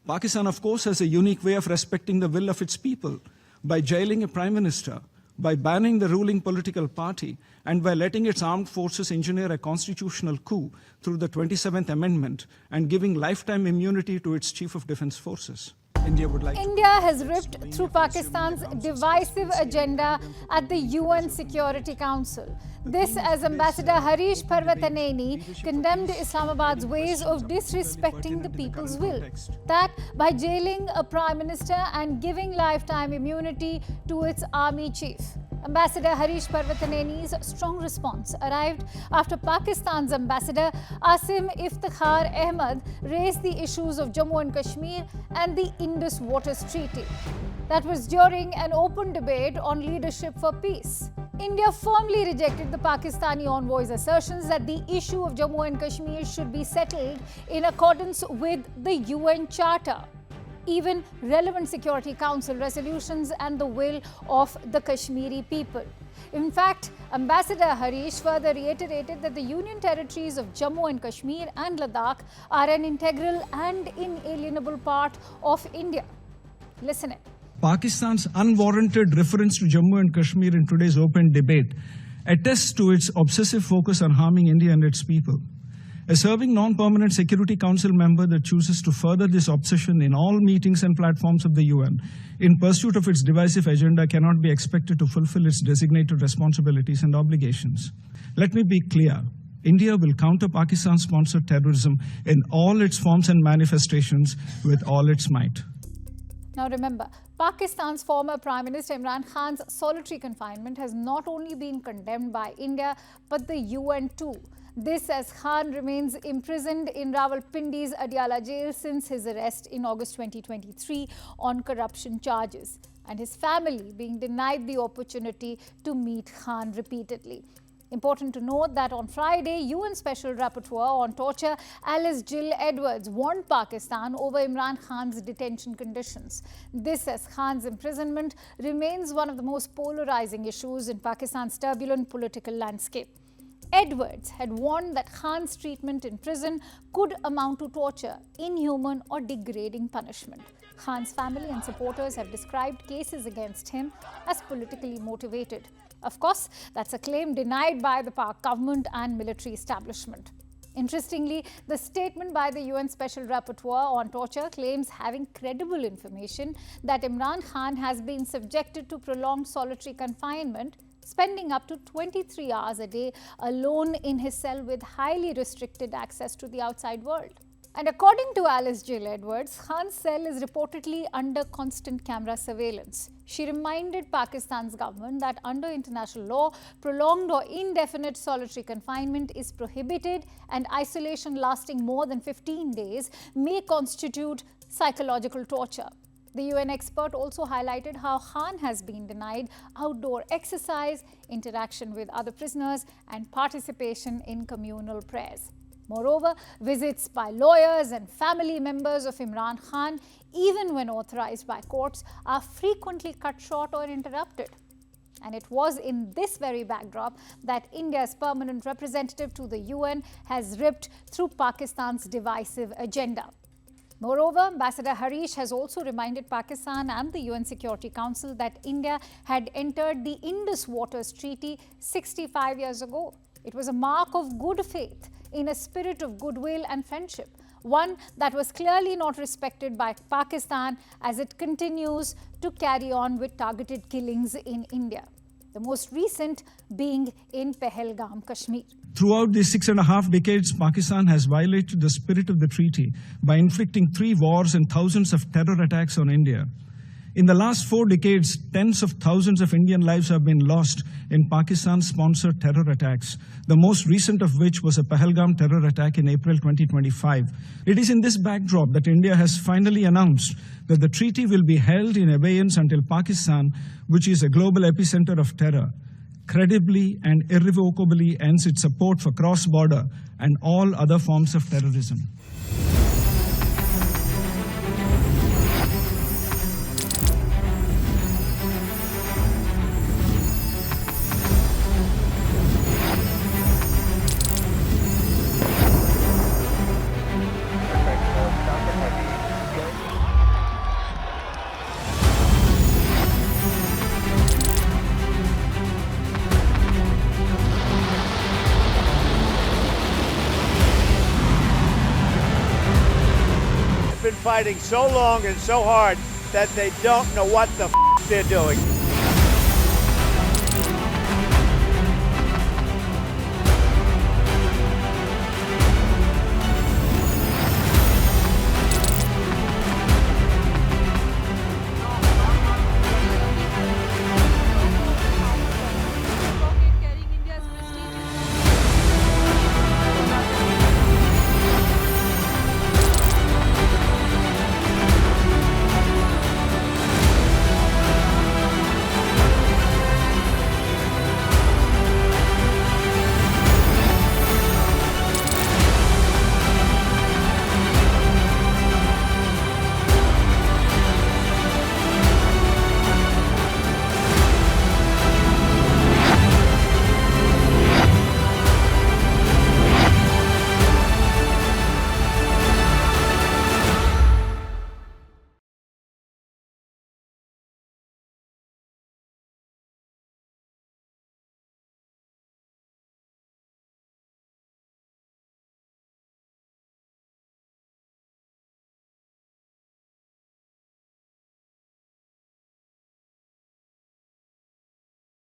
Pakistan, of course, has a unique way of respecting the will of its people by jailing a prime minister, by banning the ruling political party, and by letting its armed forces engineer a constitutional coup through the 27th Amendment and giving lifetime immunity to its Chief of Defense Forces. India has ripped through Pakistan's divisive agenda at the UN Security Council. This as Ambassador Harish Parvataneni condemned Islamabad's ways of disrespecting the people's will. That by jailing a prime minister and giving lifetime immunity to its army chief. Ambassador Harish Parvataneni's strong response arrived after Pakistan's Ambassador Asim Iftikhar Ahmed raised the issues of Jammu and Kashmir and the Indus Waters Treaty. That was during an open debate on leadership for peace. India firmly rejected the Pakistani envoy's assertions that the issue of Jammu and Kashmir should be settled in accordance with the UN Charter, even relevant Security Council resolutions and the will of the Kashmiri people. In fact, Ambassador Harish further reiterated that the Union territories of Jammu and Kashmir and Ladakh are an integral and inalienable part of India. Listen it. Pakistan's unwarranted reference to Jammu and Kashmir in today's open debate attests to its obsessive focus on harming India and its people. A serving non-permanent Security Council member that chooses to further this obsession in all meetings and platforms of the UN in pursuit of its divisive agenda cannot be expected to fulfill its designated responsibilities and obligations. Let me be clear. India will counter Pakistan-sponsored terrorism in all its forms and manifestations with all its might. Now remember, Pakistan's former Prime Minister Imran Khan's solitary confinement has not only been condemned by India, but the UN too. This as Khan remains imprisoned in Rawalpindi's Adiala jail since his arrest in August 2023 on corruption charges, and his family being denied the opportunity to meet Khan repeatedly. Important to note that on Friday, UN Special Rapporteur on Torture Alice Jill Edwards warned Pakistan over Imran Khan's detention conditions. This as Khan's imprisonment remains one of the most polarizing issues in Pakistan's turbulent political landscape. Edwards had warned that Khan's treatment in prison could amount to torture, inhuman or degrading punishment. Khan's family and supporters have described cases against him as politically motivated. Of course, that's a claim denied by the Pak government and military establishment. Interestingly, the statement by the UN Special Rapporteur on Torture claims having credible information that Imran Khan has been subjected to prolonged solitary confinement, spending up to 23 hours a day alone in his cell with highly restricted access to the outside world. And according to Alice Jill Edwards, Khan's cell is reportedly under constant camera surveillance. She reminded Pakistan's government that under international law, prolonged or indefinite solitary confinement is prohibited and isolation lasting more than 15 days may constitute psychological torture. The UN expert also highlighted how Khan has been denied outdoor exercise, interaction with other prisoners, and participation in communal prayers. Moreover, visits by lawyers and family members of Imran Khan, even when authorized by courts, are frequently cut short or interrupted. And it was in this very backdrop that India's permanent representative to the UN has ripped through Pakistan's divisive agenda. Moreover, Ambassador Harish has also reminded Pakistan and the UN Security Council that India had entered the Indus Waters Treaty 65 years ago. It was a mark of good faith in a spirit of goodwill and friendship, one that was clearly not respected by Pakistan as it continues to carry on with targeted killings in India, the most recent being in Pahalgam, Kashmir. Throughout these 6.5 decades, Pakistan has violated the spirit of the treaty by inflicting 3 wars and thousands of terror attacks on India. In the last 4 decades, tens of thousands of Indian lives have been lost in Pakistan-sponsored terror attacks, the most recent of which was a Pahalgam terror attack in April 2025. It is in this backdrop that India has finally announced that the treaty will be held in abeyance until Pakistan, which is a global epicenter of terror, credibly and irrevocably ends its support for cross-border and all other forms of terrorism. been fighting so long and so hard that they don't know what the they're doing.